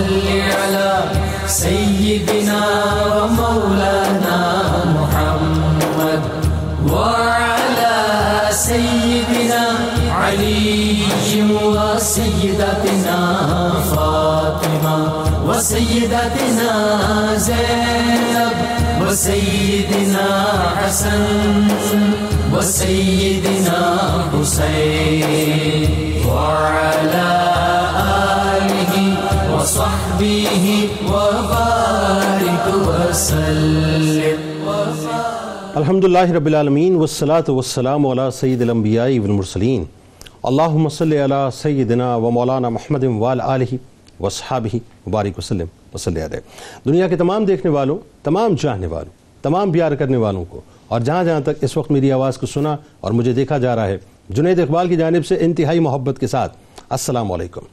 صل على سيدنا ومولانا محمد وعلى سيدنا علي وسيدتنا فاطمة وسيدتنا زينب وسيدنا حسن وسيدنا حسين وعلى آله وصحبه وبارك وسلم. الحمدللہ رب العالمین والصلاة والسلام علی سید الانبیاء والمرسلین. اللہم صلی علی سیدنا و مولانا محمد وعلی آلہ وصحابہ وبارک وسلم وصلی علیہ. دنیا کے تمام دیکھنے والوں، تمام چاہنے والوں، تمام پیار کرنے والوں کو، اور جہاں جہاں تک اس وقت میری آواز کو سنا اور مجھے دیکھا جا رہا ہے، جنید اقبال کی جانب سے انتہائی محبت کے ساتھ السلام علیکم.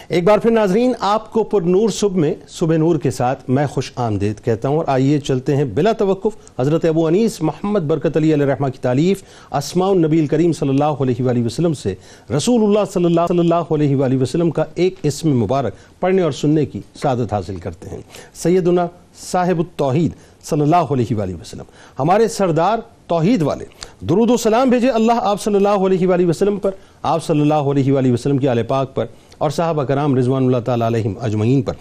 ایک بار پھر ناظرین، آپ کو پر نور صبح نور کے ساتھ میں خوش آمدید کہتا ہوں، اور آئیے چلتے ہیں بلا توقف حضرت ابو انیس محمد برکت علی علیہ رحمہ کی تالیف اسماء النبی الکریم صلی اللہ علیہ وآلہ وسلم سے رسول اللہ صلی اللہ علیہ وآلہ وسلم کا ایک اسم مبارک پڑھنے اور سننے کی سعادت حاصل کرتے ہیں. سیدنا صاحب التوحید صلی اللہ علیہ وآلہ وسلم، ہمارے سردار توحید والے، درود و سلام بھیجے اللہ آپ صلی اللہ علیہ وآلہ وسلم پر، آپ صلی اللہ علیہ وآلہ وسلم کی آل پاک پر، اور صحابہ کرام رضوان اللہ تعالیٰ علیہم اجمعین پر.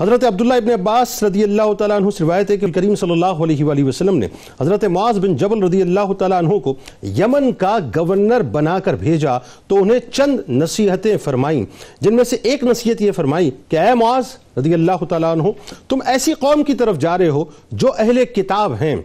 حضرت عبداللہ ابن عباس رضی اللہ تعالیٰ عنہ سے روایت ہے کہ کریم صلی اللہ علیہ وآلہ وسلم نے حضرت معاذ بن جبل رضی اللہ تعالیٰ عنہ کو یمن کا گورنر بنا کر بھیجا تو انہیں چند نصیحتیں فرمائیں، جن میں سے ایک نصیحت یہ فرمائی کہ اے معاذ رضی اللہ تعالیٰ عنہ، تم ایسی قوم کی طرف جا رہے ہو جو اہل کتاب ہیں.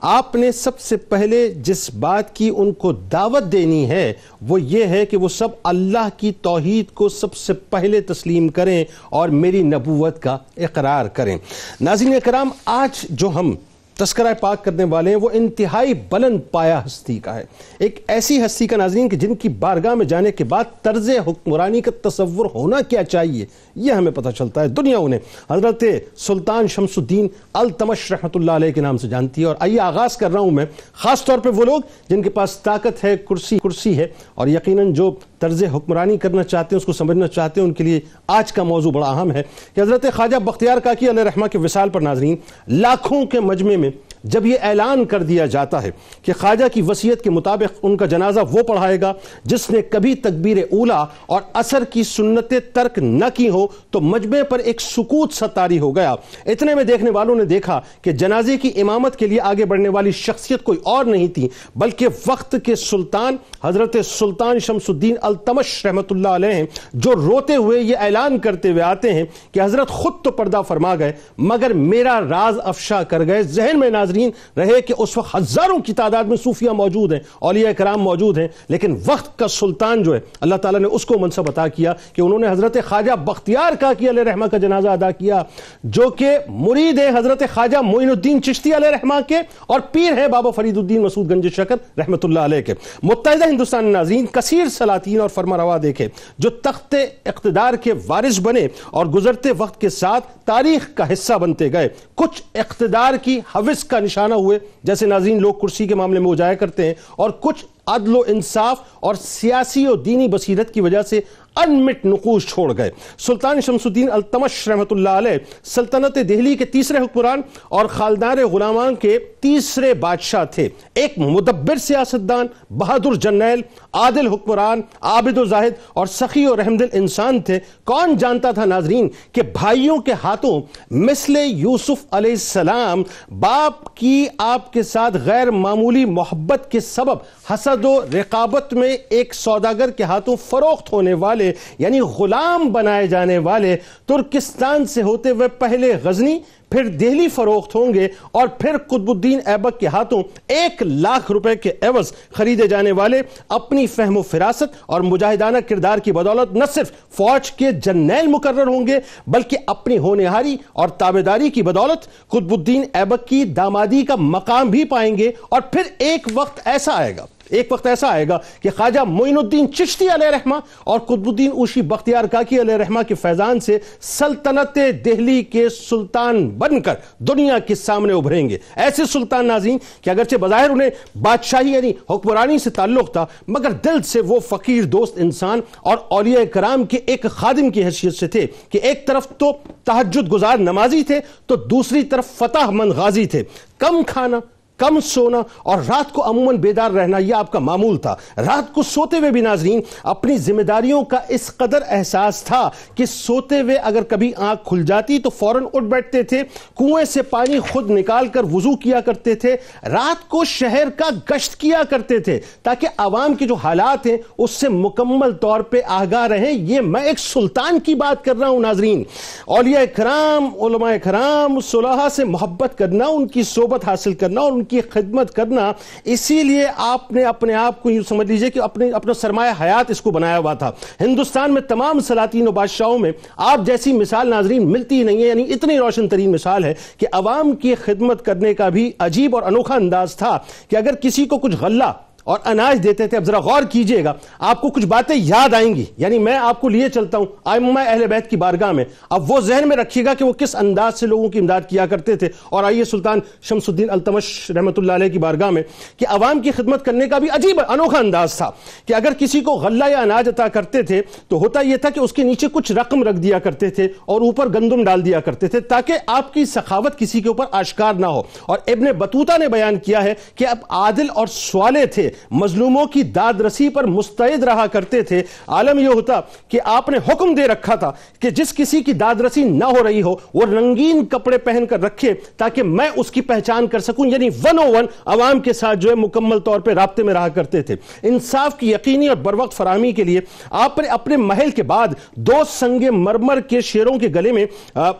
آپ نے سب سے پہلے جس بات کی ان کو دعوت دینی ہے وہ یہ ہے کہ وہ سب اللہ کی توحید کو سب سے پہلے تسلیم کریں اور میری نبوت کا اقرار کریں. ناظرین کرام، آج جو ہم تذکرہ پاک کرنے والے ہیں وہ انتہائی بلند پایا ہستی کا ہے. ایک ایسی ہستی کا ناظرین کہ جن کی بارگاہ میں جانے کے بعد طرز حکمرانی کا تصور ہونا کیا چاہیے یہ ہمیں پتہ چلتا ہے. دنیا انہیں حضرت سلطان شمس الدین التمش رحمۃ اللہ علیہ کے نام سے جانتی ہے. اور آئیے آغاز کر رہا ہوں میں خاص طور پہ وہ لوگ جن کے پاس طاقت ہے، کرسی ہے، اور یقیناً جو طرز حکمرانی کرنا چاہتے ہیں، اس کو سمجھنا چاہتے ہیں، ان کے لیے آج کا موضوع بڑا اہم ہے کہ حضرت خواجہ بختیار کاکی علیہ رحمہ کے وصال پر ناظرین لاکھوں کے مجمع میں جب یہ اعلان کر دیا جاتا ہے کہ خواجہ کی وصیت کے مطابق ان کا جنازہ وہ پڑھائے گا جس نے کبھی تکبیر اولا اور عصر کی سنتیں ترک نہ کی ہو، تو مجمع پر ایک سکوت سا طاری ہو گیا. اتنے میں دیکھنے والوں نے دیکھا کہ جنازے کی امامت کے لیے آگے بڑھنے والی شخصیت کوئی اور نہیں تھی بلکہ وقت کے سلطان حضرت سلطان شمس الدین التمش رحمۃ اللہ علیہ، جو روتے ہوئے یہ اعلان کرتے ہوئے آتے ہیں کہ حضرت خود تو پردہ فرما گئے مگر میرا راز افشا کر گئے. ذہن میں ناظرین رہے کہ اس وقت ہزاروں کی تعداد میں صوفیہ موجود ہیں، اولیاء کرام موجود ہیں، لیکن وقت کا سلطان جو ہے اللہ تعالیٰ نے اس کو منصب عطا کیا کہ انہوں نے حضرت خواجہ بختیار کاکی علیہ رحمہ کا جنازہ ادا کیا، جو کہ مرید ہیں حضرت خواجہ معین الدین چشتی علیہ رحمہ کے اور پیر ہیں بابا فرید الدین مسعود گنج شکر رحمۃ اللہ علیہ کے. متحدہ ہندوستان ناظرین کثیر سلاطین اور فرما روا دیکھے جو تخت اقتدار کے وارث بنے اور گزرتے وقت کے ساتھ تاریخ کا حصہ بنتے گئے. کچھ اقتدار کی حوث کا نشانہ ہوئے، جیسے ناظرین لوگ کرسی کے معاملے میں اجایا کرتے ہیں، اور کچھ عدل و انصاف اور سیاسی و دینی بصیرت کی وجہ سے انمٹ نقوش چھوڑ گئے. سلطان شمس الدین التمش رحمۃ اللہ علیہ سلطنت دہلی کے تیسرے حکمران اور خالدار غلامان کے تیسرے بادشاہ تھے. ایک مدبر سیاستدان، بہادر جرنیل، عادل حکمران، عابد و زاہد اور سخی و رحمدل انسان تھے. کون جانتا تھا ناظرین کہ بھائیوں کے ہاتھوں مثل یوسف علیہ السلام باپ کی آپ کے ساتھ غیر معمولی محبت کے سبب حسد و رقابت میں ایک سوداگر کے ہاتھوں فروخت ہونے والے یعنی غلام بنائے جانے والے ترکستان سے ہوتے ہوئے پہلے غزنی پھر دہلی فروخت ہوں گے اور پھر قطب الدین ایبک کے ہاتھوں 1,00,000 روپے کے عوض خریدے جانے والے اپنی فہم و فراست اور مجاہدانہ کردار کی بدولت نہ صرف فوج کے جرنیل مقرر ہوں گے بلکہ اپنی ہونہاری اور تابعداری کی بدولت قطب الدین ایبک کی دامادی کا مقام بھی پائیں گے. اور پھر ایک وقت ایسا آئے گا ایک وقت ایسا آئے گا کہ خواجہ معین الدین چشتی علیہ رحمہ اور قطب الدین اوشی بختیار کاکی علیہ رحمہ کے فیضان سے سلطنت دہلی کے سلطان بن کر دنیا کے سامنے ابھریں گے. ایسے سلطان ناظرین کہ اگرچہ بظاہر انہیں بادشاہی یعنی حکمرانی سے تعلق تھا مگر دل سے وہ فقیر دوست انسان اور اولیاء کرام کے ایک خادم کی حیثیت سے تھے کہ ایک طرف تو تہجد گزار نمازی تھے تو دوسری طرف فتح مند غازی تھے. کم کھانا، کم سونا اور رات کو عموماً بیدار رہنا یہ آپ کا معمول تھا. رات کو سوتے ہوئے بھی ناظرین اپنی ذمہ داریوں کا اس قدر احساس تھا کہ سوتے ہوئے اگر کبھی آنکھ کھل جاتی تو فوراً اٹھ بیٹھتے تھے، کنویں سے پانی خود نکال کر وضو کیا کرتے تھے، رات کو شہر کا گشت کیا کرتے تھے تاکہ عوام کے جو حالات ہیں اس سے مکمل طور پہ آگاہ رہیں. یہ میں ایک سلطان کی بات کر رہا ہوں ناظرین. اولیاء کرام، علماء کرام، صلحاء سے محبت کرنا، ان کی صحبت حاصل کرنا اور ان کی خدمت کرنا، اسی لیے آپ نے اپنے آپ کو یوں سمجھ لیجئے کہ اپنا سرمایہ حیات اس کو بنایا ہوا تھا. ہندوستان میں تمام سلاطین و بادشاہوں میں آپ جیسی مثال ناظرین ملتی ہی نہیں ہے. یعنی اتنی روشن ترین مثال ہے کہ عوام کی خدمت کرنے کا بھی عجیب اور انوکھا انداز تھا کہ اگر کسی کو کچھ غلہ اور اناج دیتے تھے، اب ذرا غور کیجئے گا آپ کو کچھ باتیں یاد آئیں گی. یعنی میں آپ کو لیے چلتا ہوں ائمہ اہل بیت کی بارگاہ میں، اب وہ ذہن میں رکھیے گا کہ وہ کس انداز سے لوگوں کی امداد کیا کرتے تھے. اور آئیے سلطان شمس الدین التمش رحمۃ اللہ علیہ کی بارگاہ میں کہ عوام کی خدمت کرنے کا بھی عجیب انوکھا انداز تھا کہ اگر کسی کو غلہ یا اناج عطا کرتے تھے تو ہوتا یہ تھا کہ اس کے نیچے کچھ رقم رکھ دیا کرتے تھے اور اوپر گندم ڈال دیا کرتے تھے تاکہ آپ کی سخاوت کسی کے اوپر آشکار نہ ہو. اور ابن بطوطہ نے بیان کیا ہے کہ اب عادل اور صالح تھے، مظلوموں کی داد رسی پر مستعد رہا کرتے تھے. عالم یہ ہوتا کہ آپ نے حکم دے رکھا تھا کہ جس کسی کی داد رسی نہ ہو رہی ہو وہ رنگین کپڑے پہن کر رکھے تاکہ میں اس کی پہچان کر سکوں. یعنی 101 عوام کے ساتھ جو ہے مکمل طور پہ رابطے میں رہا کرتے تھے. انصاف کی یقینی اور بروقت فراہمی کے لیے آپ نے اپنے محل کے بعد 2 سنگ مرمر کے شیروں کے گلے میں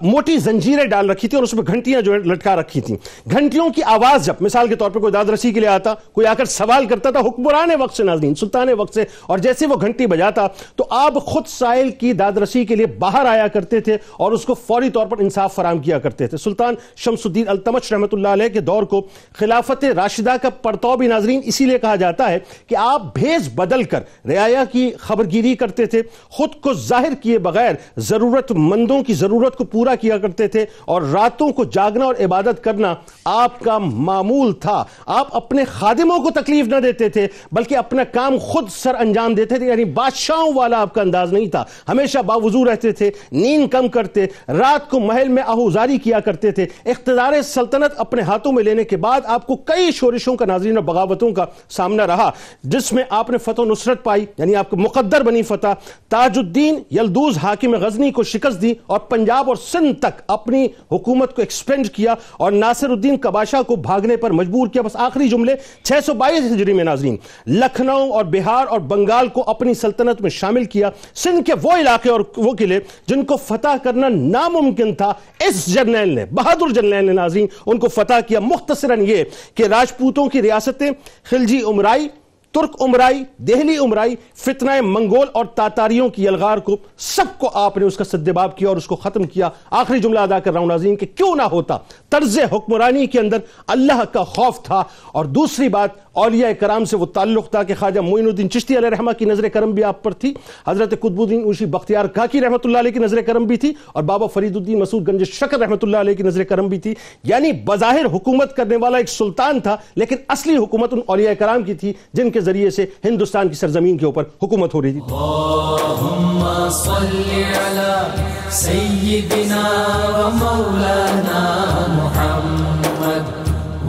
موٹی زنجیریں ڈال رکھی تھی اور اس میں گھنٹیاں جو ہے لٹکا رکھی تھیں. گھنٹیوں کی آواز جب مثال کے طور پہ کوئی داد رسی کے لیے آتا، کوئی آ کر سوال کرتا تھا حکمران وقت سے ناظرین، سلطان وقت سے، اور جیسے وہ گھنٹی بجاتا تو آپ خود سائل کی داد رسی کے لیے باہر آیا کرتے تھے اور اس کو فوری طور پر انصاف فراہم کیا کرتے تھے. سلطان شمس الدین التمش رحمۃ اللہ علیہ کے دور کو خلافت راشدہ کا پرتو بھی ناظرین اسی لیے کہا جاتا ہے کہ آپ بھیس بدل کر رعایا کی خبرگیری کرتے تھے، خود کو ظاہر کیے بغیر ضرورت مندوں کی ضرورت کو پورا کیا کرتے تھے اور راتوں کو جاگنا اور عبادت کرنا آپ کا معمول تھا. آپ اپنے خادموں کو تکلیف نہ دیتے تھے بلکہ اپنا کام خود سر انجام دیتے تھے. یعنی بادشاہوں والا آپ کا انداز نہیں تھا. ہمیشہ باوضو رہتے تھے، نیند کم کرتے، رات کو محل میں آہوزاری کیا کرتے تھے. اقتدار سلطنت اپنے ہاتھوں میں لینے کے بعد آپ کو کئی شورشوں کا ناظرین اور بغاوتوں کا سامنا رہا جس میں آپ نے فتح و نصرت پائی، یعنی آپ کو مقدر بنی فتح. تاج الدین یلدوز حاکم غزنی کو شکست دی اور پنجاب اور سندھ تک اپنی حکومت کو ایکسپینڈ کیا اور ناصر الدین کباشا کو بھاگنے پر مجبور کیا. بس آخری جملے 622 ہجری میں ناظرین لکھنؤ اور بہار اور بنگال کو اپنی سلطنت میں شامل کیا. سندھ کے وہ علاقے اور وہ قلعے جن کو فتح کرنا ناممکن تھا، اس جرنیل نے، بہادر جرنیل نے ناظرین ان کو فتح کیا. مختصراً یہ کہ راجپوتوں کی ریاستیں خلجی امرائی، ترک امرائی، دہلی امرائی، فتنہ منگول اور تاتاریوں کی یلغار کو سب کو آپ نے اس کا سدباب کیا اور اس کو ختم کیا. آخری جملہ ادا کر رہا ہوں ناظرین کہ کیوں نہ ہوتا طرز حکمرانی کے اندر اللہ کا خوف تھا. اور دوسری بات اولیاء کرام سے وہ تعلق تھا کہ خواجہ معین الدین چشتی علیہ رحمہ کی نظر کرم بھی آپ پر تھی، حضرت قطب الدین اوشی بختیار کاکی رحمۃ اللہ علیہ کی نظر کرم بھی تھی اور بابا فرید الدین مسعود گنج شکر رحمۃ اللہ علیہ کی نظر کرم بھی تھی. یعنی بظاہر حکومت کرنے والا ایک سلطان تھا لیکن اصلی حکومت ان اولیاء کرام کی تھی جن کے ذریعے سے ہندوستان کی سرزمین کے اوپر حکومت ہو رہی تھی. اللہم صلی علی سیدنا و مولانا محمد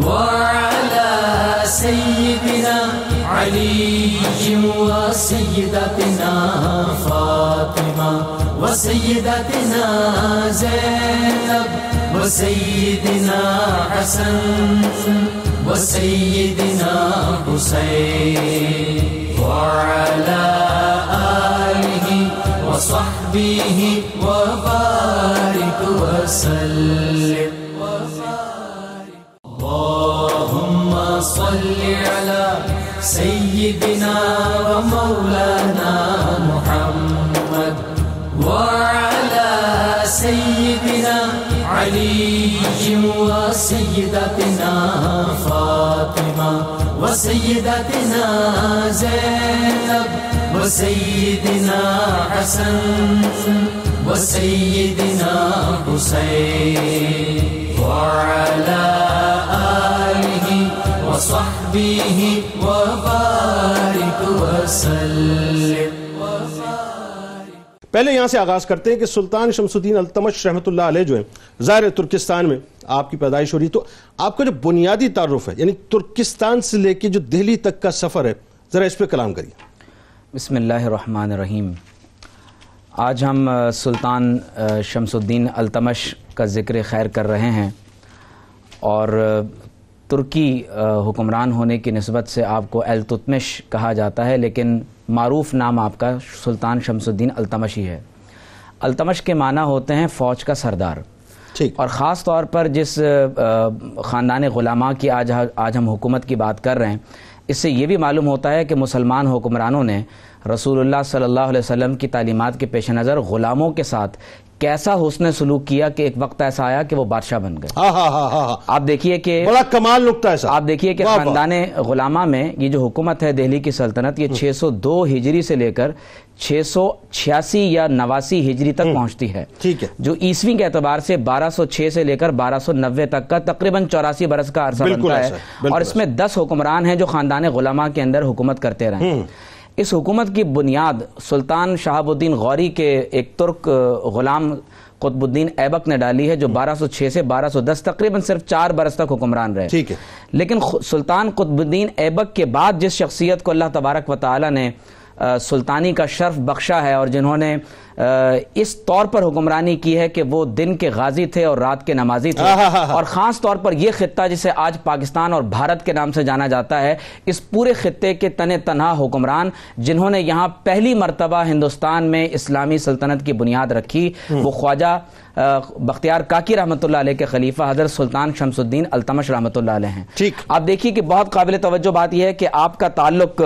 وعلی سیدنا علی و سیدتنا فاطمہ و سیدتنا زینب و سیدنا حسن و سیدنا حسین وعلى آله وصحبه وبارك وسلم. اللهم صل على سيدنا ومولانا محمد وعلى سيدنا علي وسيدتنا فاطمة وسيدتنا زينب وسيدنا حسن وسيدنا حسين وعلى آله وصحبه وبارك وسلم. پہلے یہاں سے آغاز کرتے ہیں کہ سلطان شمس الدین التمش رحمۃ اللہ علیہ جو ہیں ظاہر ترکستان میں آپ کی پیدائش ہو رہی، تو آپ کا جو بنیادی تعارف ہے یعنی ترکستان سے لے کے جو دہلی تک کا سفر ہے، ذرا اس پہ کلام کریے. بسم اللہ الرحمن الرحیم. آج ہم سلطان شمس الدین التمش کا ذکر خیر کر رہے ہیں، اور ترکی حکمران ہونے کی نسبت سے آپ کو التتمش کہا جاتا ہے، لیکن معروف نام آپ کا سلطان شمس الدین التمش ہی ہے. التمش کے معنی ہوتے ہیں فوج کا سردار. اور خاص طور پر جس خاندان غلاماء کی آج ہم حکومت کی بات کر رہے ہیں، اس سے یہ بھی معلوم ہوتا ہے کہ مسلمان حکمرانوں نے رسول اللہ صلی اللہ علیہ وسلم کی تعلیمات کے پیش نظر غلاموں کے ساتھ کیسا حسن سلوک کیا کہ ایک وقت ایسا آیا کہ وہ بادشاہ بن گئے. آپ دیکھیے کہ بڑا کمال نکتہ ہے. آپ دیکھیے کہ خاندان غلاماء میں یہ جو حکومت ہے دہلی کی سلطنت، یہ 602 ہجری سے لے کر 686 یا 89 ہجری تک پہنچتی ہے، جو عیسوی کے اعتبار سے 1206 سے لے کر 1290 تک کا تقریباً 84 برس کا عرصہ بنتا ہے. اور اس میں 10 حکمران ہیں جو خاندان غلاماء کے اندر حکومت کرتے رہے. اس حکومت کی بنیاد سلطان شہاب الدین غوری کے ایک ترک غلام قطب الدین ایبک نے ڈالی ہے، جو 1206 سے 1210 تقریباً صرف 4 برس تک حکمران رہے. لیکن سلطان قطب الدین ایبک کے بعد جس شخصیت کو اللہ تبارک و تعالی نے سلطانی کا شرف بخشا ہے، اور جنہوں نے اس طور پر حکمرانی کی ہے کہ وہ دن کے غازی تھے اور رات کے نمازی تھے، اور خاص طور پر یہ خطہ جسے آج پاکستان اور بھارت کے نام سے جانا جاتا ہے، اس پورے خطے کے تن تنہا حکمران جنہوں نے یہاں پہلی مرتبہ ہندوستان میں اسلامی سلطنت کی بنیاد رکھی، وہ خواجہ بختیار کاکی رحمۃ اللہ علیہ کے خلیفہ حضرت سلطان شمس الدین التمش رحمۃ اللہ علیہ ہیں. آپ دیکھیے کہ بہت قابل توجہ بات یہ ہے کہ آپ کا تعلق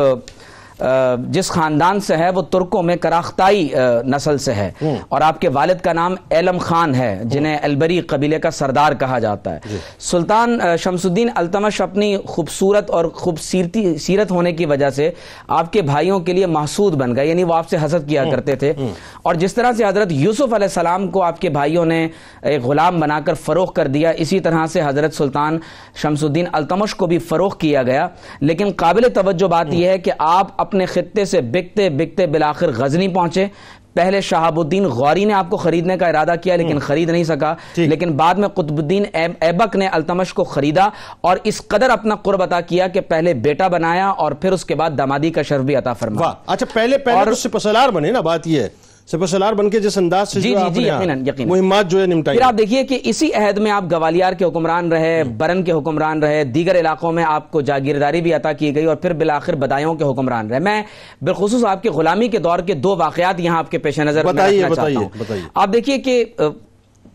جس خاندان سے ہے وہ ترکوں میں کراختائی نسل سے ہے، اور آپ کے والد کا نام ایلم خان ہے جنہیں البری قبیلے کا سردار کہا جاتا ہے. سلطان شمس الدین التمش اپنی خوبصورت اور خوبصورتی سیرت ہونے کی وجہ سے آپ کے بھائیوں کے لیے محسود بن گئے، یعنی وہ آپ سے حسد کیا کرتے تھے. اور جس طرح سے حضرت یوسف علیہ السلام کو آپ کے بھائیوں نے ایک غلام بنا کر فروخت کر دیا، اسی طرح سے حضرت سلطان شمس الدین التمش کو بھی فروخت کیا گیا. لیکن قابل توجہ بات یہ ہے کہ آپ اپنے خطے سے بکتے بکتے بالآخر غزنی پہنچے. پہلے شہاب الدین غوری نے آپ کو خریدنے کا ارادہ کیا لیکن خرید نہیں سکا، لیکن بعد میں قطب الدین ایبک نے التمش کو خریدا اور اس قدر اپنا قرب عطا کیا کہ پہلے بیٹا بنایا اور پھر اس کے بعد دامادی کا شرف بھی عطا فرمایا. اچھا، پہلے تو سپہسالار بنے نا، بات یہ ہے سپہسالار بن کے جس انداز سے مہمات جو ہے نمٹائی. پھر آپ دیکھیے کہ اسی عہد میں آپ گوالیار کے حکمران رہے، برن کے حکمران رہے، دیگر علاقوں میں آپ کو جاگیرداری بھی عطا کی گئی، اور پھر بالآخر بدایوں کے حکمران رہے. میں بالخصوص آپ کے غلامی کے دور کے 2 واقعات یہاں آپ کے پیش نظر رکھنا چاہتا ہوں. آپ دیکھیے کہ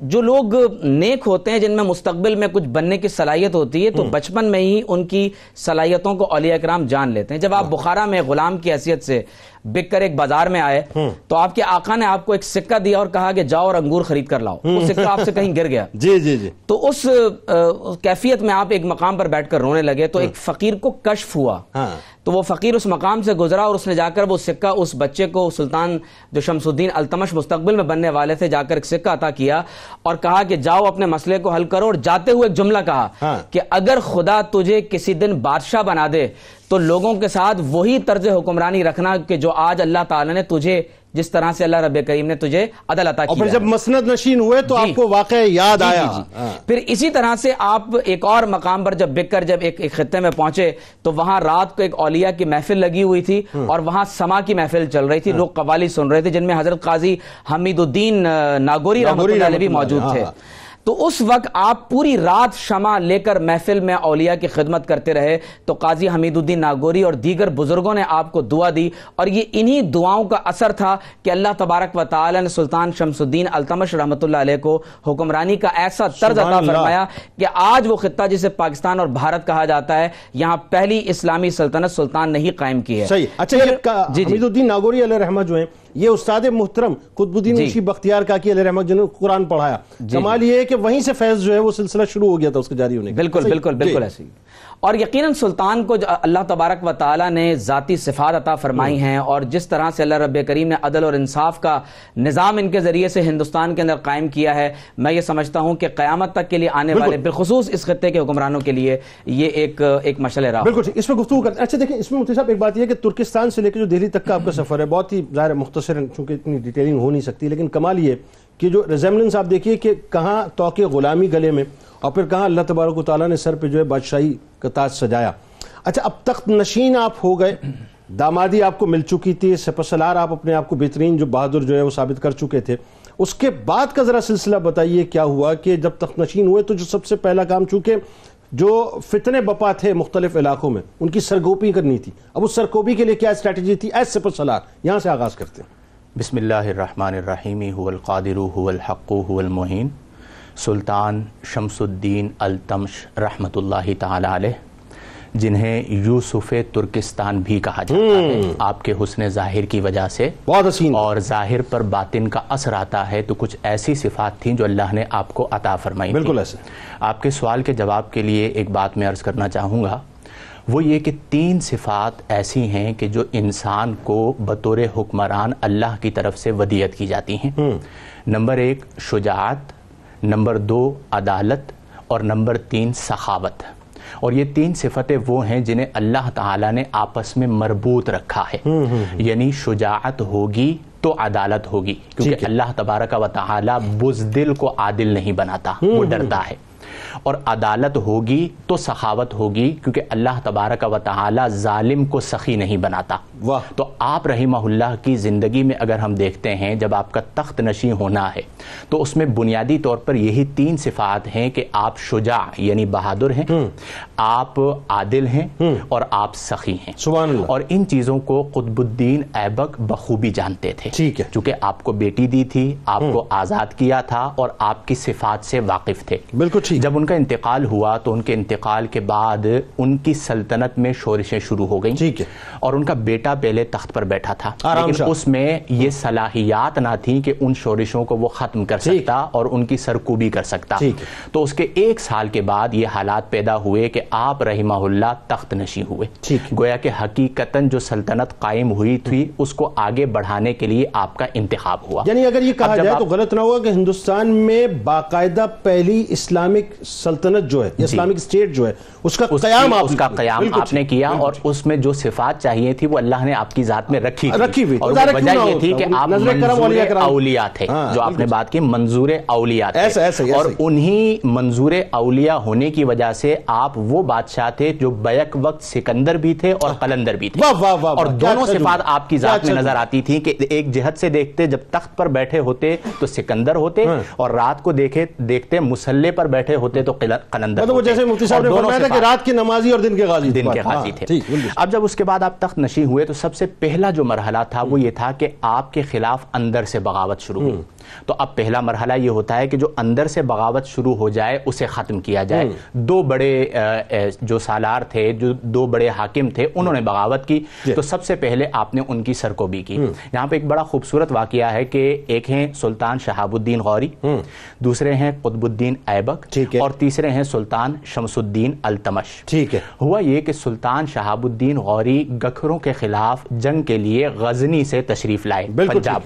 جو لوگ نیک ہوتے ہیں، جن میں مستقبل میں کچھ بننے کی صلاحیت ہوتی ہے، تو بچپن میں ہی ان کی صلاحیتوں کو اولیاء کرام جان لیتے ہیں. جب آپ بخارا میں غلام کی حیثیت سے بک کر ایک بازار میں آئے تو آپ کے آقا نے آپ کو ایک سکہ دیا اور کہا کہ جاؤ اور انگور خرید کر لاؤ. وہ سکہ آپ سے کہیں گر گیا. تو اس کیفیت میں آپ ایک مقام پر بیٹھ کر رونے لگے، تو ایک فقیر کو کشف ہوا. تو وہ فقیر اس مقام سے گزرا اور اس نے جا کر وہ سکہ اس بچے کو، سلطان جو شمس الدین التمش مستقبل میں بننے والے تھے، جا کر ایک سکہ عطا کیا اور کہا کہ جاؤ اپنے مسئلے کو حل کرو. اور جاتے ہوئے ایک جملہ کہا کہ اگر خدا تجھے کسی دن بادشاہ بنا دے تو لوگوں کے ساتھ وہی طرز حکمرانی رکھنا کہ جو آج اللہ تعالیٰ نے تجھے، جس طرح سے اللہ رب کریم نے تجھے عدل عطا کیا. اور جب مسند نشین ہوئے تو آپ کو واقعہ یاد آیا. پھر اسی طرح سے آپ ایک اور مقام پر جب بک کر جب ایک خطے میں پہنچے تو وہاں رات کو ایک اولیاء کی محفل لگی ہوئی تھی اور وہاں سما کی محفل چل رہی تھی. لوگ قوالی سن رہے تھے جن میں حضرت قاضی حمید الدین ناگوری رحمۃ اللہ علیہ بھی موجود تھے. تو اس وقت آپ پوری رات شمع لے کر محفل میں اولیاء کی خدمت کرتے رہے. تو قاضی حمید الدین ناگوری اور دیگر بزرگوں نے آپ کو دعا دی، اور یہ انہی دعاؤں کا اثر تھا کہ اللہ تبارک و تعالی نے سلطان شمس الدین التمش رحمۃ اللہ علیہ کو حکمرانی کا ایسا طرز عطا فرمایا کہ آج وہ خطہ جسے پاکستان اور بھارت کہا جاتا ہے، یہاں پہلی اسلامی سلطنت سلطان نے ہی قائم کی ہے. صحیح. اچھا، حمید الدین ناگوری علیہ رحمہ جو ہیں، یہ استاد محترم قطب الدین منشی بختیار کاکی علیہ رحمت جنہوں نے قرآن پڑھایا. کمال یہ ہے کہ وہیں سے فیض جو ہے وہ سلسلہ شروع ہو گیا تھا اس کے جاری ہونے کا. بالکل بالکل بالکل ایسے ہی. اور یقیناً سلطان کو اللہ تبارک و تعالیٰ نے ذاتی صفات عطا فرمائی ہیں، اور جس طرح سے اللہ رب کریم نے عدل اور انصاف کا نظام ان کے ذریعے سے ہندوستان کے اندر قائم کیا ہے، میں یہ سمجھتا ہوں کہ قیامت تک کے لیے آنے والے بالخصوص اس خطے کے حکمرانوں کے لیے یہ ایک مشعل راہ. بالکل اس میں گفتگو کرتے ہیں. اچھا دیکھیں، اس میں مفتی صاحب ایک بات یہ ہے کہ ترکستان سے لے کے جو دہلی تک کا آپ کا سفر ہے بہت ہی ظاہر مختصر، چونکہ اتنی ڈیٹیلنگ ہو نہیں سکتی، لیکن کمال یہ کہ جو ریزیمبلنس آپ دیکھیے کہ کہاں توقع غلامی گلے میں اور پھر کہاں اللہ تبارک و تعالیٰ نے سر پہ جو ہے بادشاہی کا تاج سجایا. اچھا اب تخت نشین آپ ہو گئے، دامادی آپ کو مل چکی تھی، سپسالار آپ اپنے آپ کو بہترین جو بہادر جو ہے وہ ثابت کر چکے تھے، اس کے بعد کا ذرا سلسلہ بتائیے کیا ہوا کہ جب تخت نشین ہوئے تو جو سب سے پہلا کام، چونکہ جو فتنے بپا تھے مختلف علاقوں میں ان کی سرگوپی کرنی تھی، اب اس سرگوپی کے لیے کیا اسٹریٹجی تھی ایز سپسالار؟ یہاں سے آغاز کرتے ہیں. بسم اللہ الرحمن الرحیم. هو القادر هو الحق هو المعین. سلطان شمس الدین التمش رحمۃ اللہ تعالی علیہ، جنہیں یوسف ترکستان بھی کہا جاتا ہے، آپ کے حسن ظاہر کی وجہ سے بہت حسین، اور ظاہر پر باطن کا اثر آتا ہے، تو کچھ ایسی صفات تھیں جو اللہ نے آپ کو عطا فرمائی. بالکل ایسے. آپ کے سوال کے جواب کے لیے ایک بات میں عرض کرنا چاہوں گا، وہ یہ کہ 3 صفات ایسی ہیں کہ جو انسان کو بطور حکمران اللہ کی طرف سے ودیعت کی جاتی ہیں. نمبر 1 شجاعت، نمبر 2 عدالت، اور نمبر 3 سخاوت. اور یہ 3 صفتیں وہ ہیں جنہیں اللہ تعالیٰ نے آپس میں مربوط رکھا ہے. یعنی شجاعت ہوگی تو عدالت ہوگی، کیونکہ اللہ تبارک و تعالیٰ بزدل کو عادل نہیں بناتا، وہ ڈرتا ہے. اور عدالت ہوگی تو سخاوت ہوگی، کیونکہ اللہ تبارک و تعالی ظالم کو سخی نہیں بناتا. تو آپ رحمہ اللہ کی زندگی میں اگر ہم دیکھتے ہیں جب آپ کا تخت نشین ہونا ہے تو اس میں بنیادی طور پر یہی 3 صفات ہیں کہ آپ شجاع یعنی بہادر ہیں، آپ عادل ہیں، اور آپ سخی ہیں. سبحان اللہ. اور ان چیزوں کو قطب الدین ایبک بخوبی جانتے تھے، چونکہ آپ کو بیٹی دی تھی، آپ کو آزاد کیا تھا، اور آپ کی صفات سے واقف تھے. بالکل ٹھیک. جب ان کا انتقال ہوا تو ان کے انتقال کے بعد ان کی سلطنت میں شورشیں شروع ہو گئیں، اور ان کا بیٹا پہلے تخت پر بیٹھا تھا، لیکن اس میں یہ صلاحیات نہ تھیں کہ ان شورشوں کو وہ ختم کر سکتا اور ان کی سرکوبی کر سکتا. تو اس کے 1 سال کے بعد یہ حالات پیدا ہوئے کہ آپ رحمہ اللہ تخت نشین ہوئے. گویا کہ حقیقتاً جو سلطنت قائم ہوئی تھی اس کو آگے بڑھانے کے لیے آپ کا انتخاب ہوا. یعنی اگر یہ کہا جائے تو غلط نہ ہوگا کہ ہندوستان میں باقاعدہ پہلی اسلامک سلطنت جو ہے، اسلامک اسٹیٹ جو ہے، اس کا قیام آپ نے کیا، اور اس میں جو صفات چاہیے تھی وہ اللہ نے آپ کی ذات میں رکھی تھی. اور وجہ یہ تھی کہ آپ منظور اولیاء تھے، جو آپ نے بات کی منظور اولیاء تھے، اور انہی منظور اولیاء ہونے کی وجہ سے آپ وہ بادشاہ تھے جو بیک وقت سکندر بھی تھے اور قلندر بھی تھے. اور دونوں صفات آپ کی ذات میں نظر آتی تھی کہ ایک جہت سے دیکھتے جب تخت پر بیٹھے ہوتے تو سکندر ہوتے، اور رات کو دیکھتے مسلح پر بیٹھے ہوتے تو قلندر. مطلب وہ جیسے مفتی صاحب نے فرمایا تھا کہ رات کی نمازی اور دن کے غازی تھے. اب جب اس کے بعد آپ تخت نشین ہوئے تو سب سے پہلا جو مرحلہ تھا وہ یہ تھا کہ آپ کے خلاف اندر سے بغاوت شروع ہوئی. تو اب پہلا مرحلہ یہ ہوتا ہے کہ جو اندر سے بغاوت شروع ہو جائے اسے ختم کیا جائے. 2 بڑے جو سالار تھے، جو 2 بڑے حاکم تھے، انہوں نے بغاوت کی، تو سب سے پہلے آپ نے ان کی سرکوبی کی. یہاں پہ ایک بڑا خوبصورت واقعہ ہے کہ ایک ہیں سلطان شہاب الدین غوری، دوسرے ہیں قطب الدین ایبک، اور تیسرے ہیں سلطان شمس الدین التمش. ہوا یہ کہ سلطان شہاب الدین غوری گکھروں کے خلاف جنگ کے لیے غزنی سے تشریف لائے پنجاب.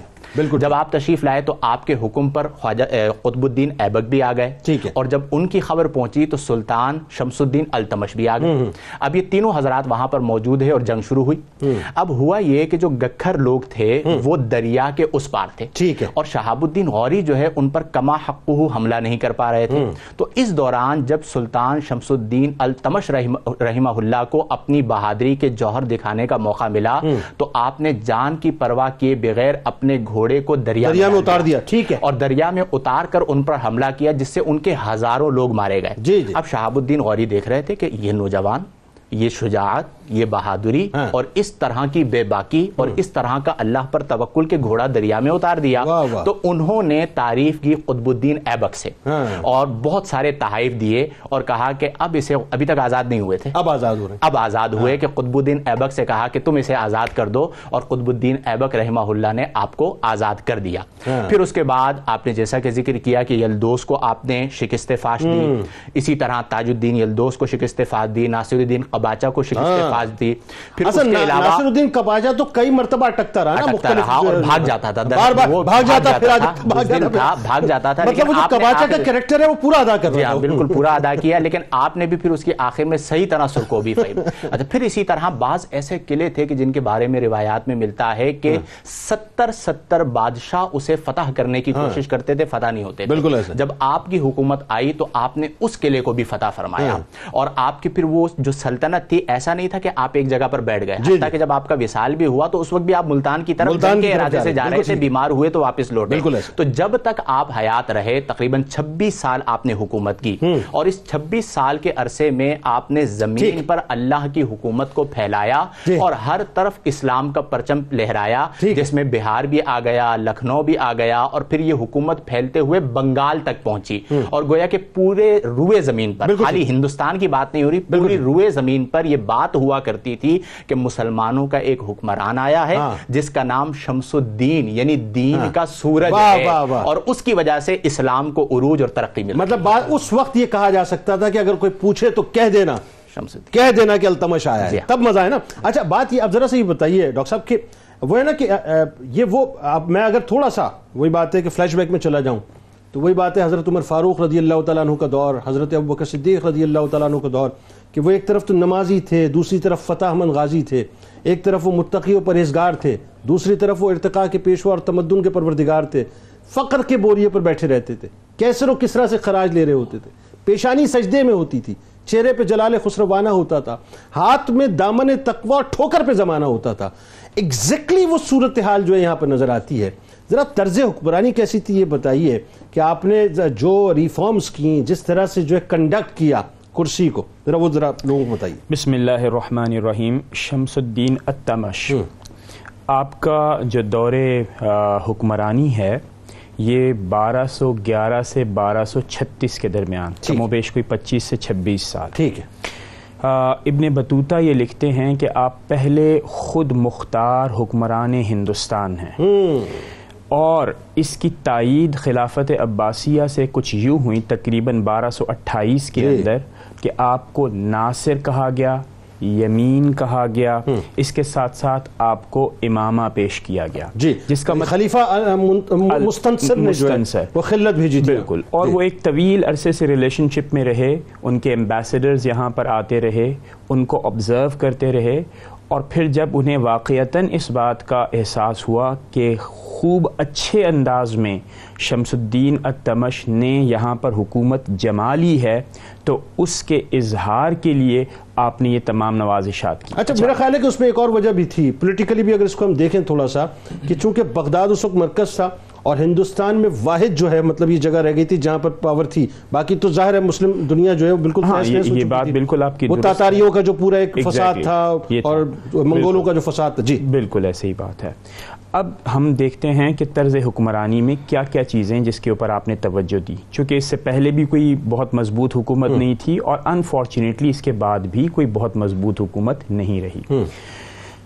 جب آپ تشریف لائے تو آپ کے حکم پر خواجہ قطب الدین ایبک بھی آ گئے، اور جب ان کی خبر پہنچی تو سلطان شمس الدین التمش بھی آ گئے. اب یہ تینوں حضرات وہاں پر موجود ہیں اور جنگ شروع ہوئی. اب ہوا یہ کہ جو گکھر لوگ تھے وہ دریا کے اس پار تھے، اور شہاب الدین غوری جو ہے ان پر کما حقہ حملہ نہیں کر پا رہے تھے. تو اس دوران جب سلطان شمس الدین التمش رحمہ اللہ کو اپنی بہادری کے جوہر دکھانے کا موقع ملا تو آپ نے جان کی پرواہ کیے بغیر اپنے گھوڑے کو دریا میں اتار دیا، اور دریا میں اتار کر ان پر حملہ کیا، جس سے ان کے ہزاروں لوگ مارے گئے. اب شہاب الدین غوری دیکھ رہے تھے کہ یہ نوجوان، یہ شجاعت، یہ بہادری اور اس طرح کی بے باکی اور اس طرح کا اللہ پر توکل کے گھوڑا دریا میں اتار دیا. تو انہوں نے تعریف کی قطب الدین ایبک سے اور بہت سارے تحائف دیے اور کہا کہ اب اسے ابھی تک آزاد نہیں ہوئے تھے, اب آزاد ہوئے کہ قطب الدین ایبک سے کہا کہ تم اسے آزاد کر دو, اور قطب الدین ایبک رحمہ اللہ نے آپ کو آزاد کر دیا. پھر اس کے بعد آپ نے جیسا کہ ذکر کیا کہ یلدوس کو آپ نے شکست فاش دی, اسی طرح تاج الدین یلدوس کو شکست فاش دی, ناصر الدین قباچہ کو شکست فاش دی. پھر اس کے علاوہ ناصر الدین قباچہ تو کئی مرتبہ اٹکتا رہا اور بھاگ جاتا تھا, بھاگ جاتا تھا. مطلب وہ جو قباچہ کا کریکٹر ہے وہ پورا ادا کر رہا ہے. بالکل پورا ادا کیا, لیکن آپ نے بھی پھر اس کی آخر میں صحیح طرح سرکوبی فہمی. اچھا, پھر اسی طرح بعض ایسے قلعے تھے کہ جن کے بارے میں روایات میں ملتا ہے کہ 70 بادشاہ اسے فتح کرنے کی کوشش کرتے تھے, فتح نہیں ہوتے. بالکل ایسا. جب آپ کی حکومت آئی تو آپ نے اس قلعے کو بھی فتح فرمایا, اور آپ کی پھر وہ جو سلطنت تھی, ایسا نہیں تھا کہ آپ ایک جگہ پر بیٹھ گئے, حتیٰ کہ جب آپ کا وصال بھی ہوا تو اس وقت بھی آپ ملتان کی طرف جنگ کے ارادے سے جا رہے تھے, بیمار ہوئے تو واپس لوٹے. تو جب تک آپ حیات رہے تقریباً 26 سال آپ نے حکومت کی, اور اس 26 سال کے عرصے میں آپ نے زمین پر اللہ کی حکومت کو پھیلایا اور ہر طرف اسلام کا پرچم لہرایا, جس میں بہار بھی آ گیا, لکھنؤ بھی آ گیا, اور پھر یہ حکومت پھیلتے ہوئے بنگال تک پہنچی. اور گویا کہ پورے روئے زمین پر, خالی ہندوستان کی بات نہیں ہو رہی, پوری روئے زمین پر یہ بات ہوا کرتی تھی کہ مسلمانوں کا ایک حکمران آیا ہے جس کا نام شمس الدین یعنی دین کا سورج ہے, اور اس کی وجہ سے اسلام کو عروج اور ترقی ملی. مطلب اس وقت یہ کہا جا سکتا تھا کہ اگر کوئی پوچھے تو کہہ دینا کہ التمش آیا ہے, تب مزہ ہے نا. اچھا, بات یہ اب ذرا سے یہ بتائیے ڈاکٹر صاحب کہ وہ ہے نا کہ یہ وہ میں اگر تھوڑا سا وہی بات ہے کہ فلیش بیک میں چلا جاؤں تو وہی بات ہے حضرت عمر فاروق رضی اللہ تعالیٰ عنہ کا دور, حضرت ابوبکر صدیق رضی اللہ تعالیٰ عنہ کا دور, کہ وہ ایک طرف تو نمازی تھے, دوسری طرف فتح مند غازی تھے, ایک طرف وہ متقی و پرہیزگار تھے, دوسری طرف وہ ارتقاء کے پیشوا اور تمدن کے پروردگار تھے, فقر کے بوریے پر بیٹھے رہتے تھے, کیسر و کسرا سے خراج لے رہے ہوتے تھے, پیشانی سجدے میں ہوتی تھی, چہرے پہ جلال خسروانہ ہوتا تھا, ہاتھ میں دامن تقوی ٹھوکر پہ زمانہ ہوتا تھا. ایگزیکٹلی وہ صورتحال جو ہے یہاں پر نظر آتی ہے. ذرا طرز حکمرانی کیسی تھی یہ بتائیے, کہ آپ نے جو ریفارمز کی, جس طرح سے جو ہے کنڈکٹ کیا کرسی کو, ذرا وہ ذرا لوگوں کو بتائیے. بسم اللہ الرحمن الرحیم. شمس الدین التمش, آپ کا جو دور حکمرانی ہے یہ 1211 سے 1236 کے درمیان, کم و بیش کوئی 25 سے 26 سال. ٹھیک ہے. ابن بطوطہ یہ لکھتے ہیں کہ آپ پہلے خود مختار حکمران ہندوستان ہیں, اور اس کی تائید خلافت عباسیہ سے کچھ یوں ہوئی تقریباً 1228 کے اندر کہ آپ کو ناصر کہا گیا, یمین کہا گیا, اس کے ساتھ ساتھ آپ کو امامہ پیش کیا گیا, جس کا خلیفہ مستنصر نے جو ہے وہ خلت بھیجی تھی. بالکل. اور وہ ایک طویل عرصے سے ریلیشن شپ میں رہے, ان کے ایمبیسڈرز یہاں پر آتے رہے, ان کو آبزرو کرتے رہے, اور پھر جب انہیں واقعتاً اس بات کا احساس ہوا کہ خوب اچھے انداز میں شمس الدین التمش نے یہاں پر حکومت جما لی ہے, تو اس کے اظہار کے لیے آپ نے یہ تمام نوازشات کی. اچھا, میرا خیال ہے کہ اس میں ایک اور وجہ بھی تھی پولیٹیکلی بھی, اگر اس کو ہم دیکھیں تھوڑا سا, کہ چونکہ بغداد اس وقت مرکز تھا اور ہندوستان میں واحد جو ہے مطلب یہ جگہ رہ گئی تھی جہاں پر پاور تھی, باقی تو ظاہر ہے مسلم دنیا جو ہے بالکل یہ بات بالکل آپ کی, وہ تاتاریوں کا جو پورا ایک فساد تھا اور منگولوں کا جو فساد تھا. جی بالکل ایسے ہی بات ہے. اب ہم دیکھتے ہیں کہ طرز حکمرانی میں کیا کیا چیزیں جس کے اوپر آپ نے توجہ دی, چونکہ اس سے پہلے بھی کوئی بہت مضبوط حکومت نہیں تھی, اور انفارچونیٹلی اس کے بعد بھی کوئی بہت مضبوط حکومت نہیں رہی.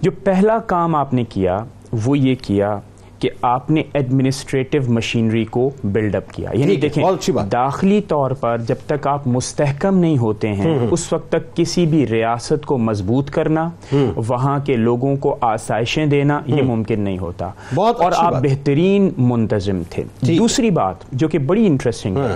جو پہلا کام آپ نے کیا وہ یہ کیا کہ آپ نے ایڈمنسٹریٹو مشینری کو بلڈ اپ کیا. یعنی دیکھیں, داخلی طور پر جب تک آپ مستحکم نہیں ہوتے ہیں اس وقت تک کسی بھی ریاست کو مضبوط کرنا, وہاں کے لوگوں کو آسائشیں دینا, یہ ممکن نہیں ہوتا, اور آپ بہترین منتظم تھے. دوسری بات جو کہ بڑی انٹرسٹنگ ہے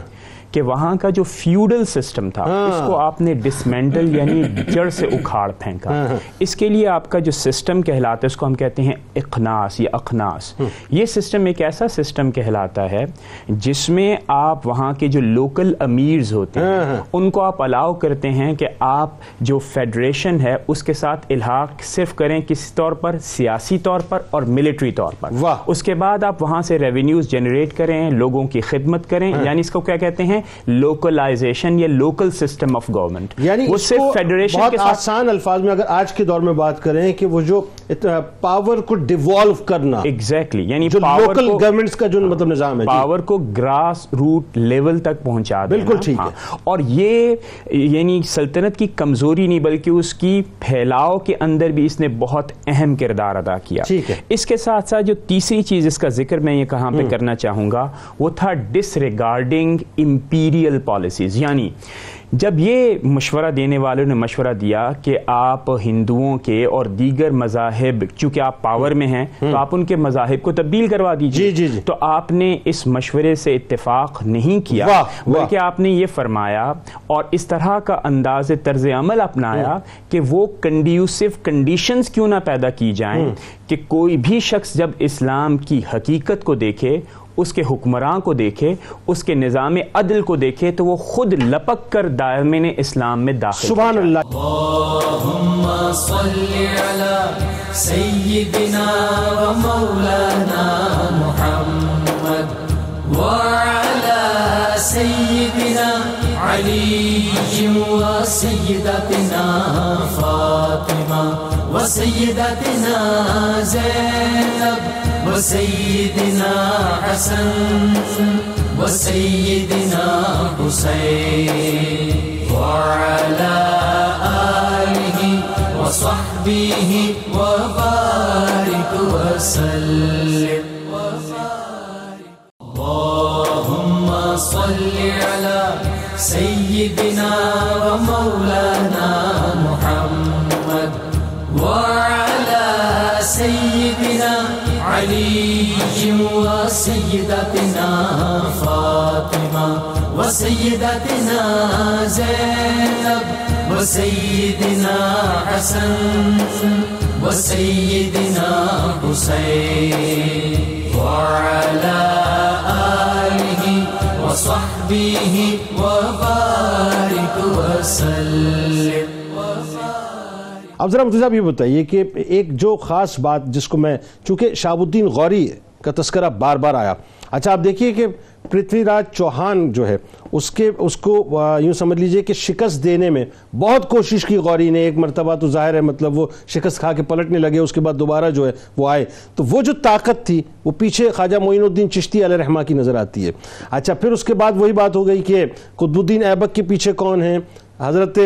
کہ وہاں کا جو فیوڈل سسٹم تھا اس کو آپ نے ڈسمینٹل یعنی جڑ سے اکھاڑ پھینکا. اس کے لیے آپ کا جو سسٹم کہلاتا ہے اس کو ہم کہتے ہیں اقناص یا اقناص. یہ سسٹم ایک ایسا سسٹم کہلاتا ہے جس میں آپ وہاں کے جو لوکل امیرز ہوتے ہیں ان کو آپ الاؤ کرتے ہیں کہ آپ جو فیڈریشن ہے اس کے ساتھ الحاق صرف کریں کس طور پر, سیاسی طور پر اور ملٹری طور پر. اس کے بعد آپ وہاں سے ریونیوز جنریٹ کریں, لوگوں کی خدمت کریں, یعنی اس کو کیا کہتے ہیں ہیں لوکلائزیشن یا لوکل سسٹم آف گورنمنٹ. یعنی وہ صرف فیڈریشن بہت کے ساتھ آسان الفاظ میں اگر آج کے دور میں بات کریں کہ وہ جو پاور کو ڈیوالو کرنا, ایگزیکٹلی, یعنی جو لوکل گورنمنٹس کا جو مطلب نظام ہے, پاور کو گراس روٹ لیول تک پہنچا دینا. بالکل ٹھیک ہے. اور یہ یعنی سلطنت کی کمزوری نہیں بلکہ اس کی پھیلاؤ کے اندر بھی اس نے بہت اہم کردار ادا کیا. ٹھیک ہے. اس کے ساتھ ساتھ جو تیسری چیز اس کا ذکر میں یہ کہاں پہ کرنا چاہوں گا وہ تھا ڈس ریگارڈنگ امپیریل پالیسیز. یعنی جب یہ مشورہ دینے والوں نے مشورہ دیا کہ آپ ہندوؤں کے اور دیگر مذاہب چونکہ آپ پاور میں ہیں تو آپ ان کے مذاہب کو تبدیل کروا دیجیے, جی جی, تو آپ نے اس مشورے سے اتفاق نہیں کیا بلکہ آپ نے یہ فرمایا اور اس طرح کا انداز طرز عمل اپنایا کہ وہ کنڈیوسو کنڈیشنز کیوں نہ پیدا کی جائیں کہ کوئی بھی شخص جب اسلام کی حقیقت کو دیکھے, اس کے حکمران کو دیکھے, اس کے نظام عدل کو دیکھے تو وہ خود لپک کر دائمین اسلام میں داخل. سبحان اللہ. اللہم صلی علی سیدنا و مولانا محمد وعلی سیدنا علی و سیدتنا فاطمہ و سیدتنا زینب و سیدنا حسن و سیدنا حسین وعلی آلہ و صحبہ و بارک وسلم. اللہم صلی علی سیدنا و مولانا محمد وعلی سیدنا علی و سیدتنا فاطمہ و سیدتنا زینب و سیدنا حسن و سیدنا حسین وعلی آلہ و صحبہ و بارک وسلم. اب ذرا مفتی صاحب یہ بتائیے کہ ایک جو خاص بات جس کو میں, چونکہ شہاب الدین غوری کا تذکرہ بار بار آیا, اچھا آپ دیکھیے کہ پرتھوی راج چوہان جو ہے اس کو یوں سمجھ لیجئے کہ شکست دینے میں بہت کوشش کی غوری نے. ایک مرتبہ تو ظاہر ہے مطلب وہ شکست کھا کے پلٹنے لگے, اس کے بعد دوبارہ جو ہے وہ آئے, تو وہ جو طاقت تھی وہ پیچھے خواجہ معین الدین چشتی علیہ رحمہ کی نظر آتی ہے. اچھا پھر اس کے بعد وہی بات ہو گئی کہ قطب الدین ایبک کے پیچھے کون ہیں, حضرت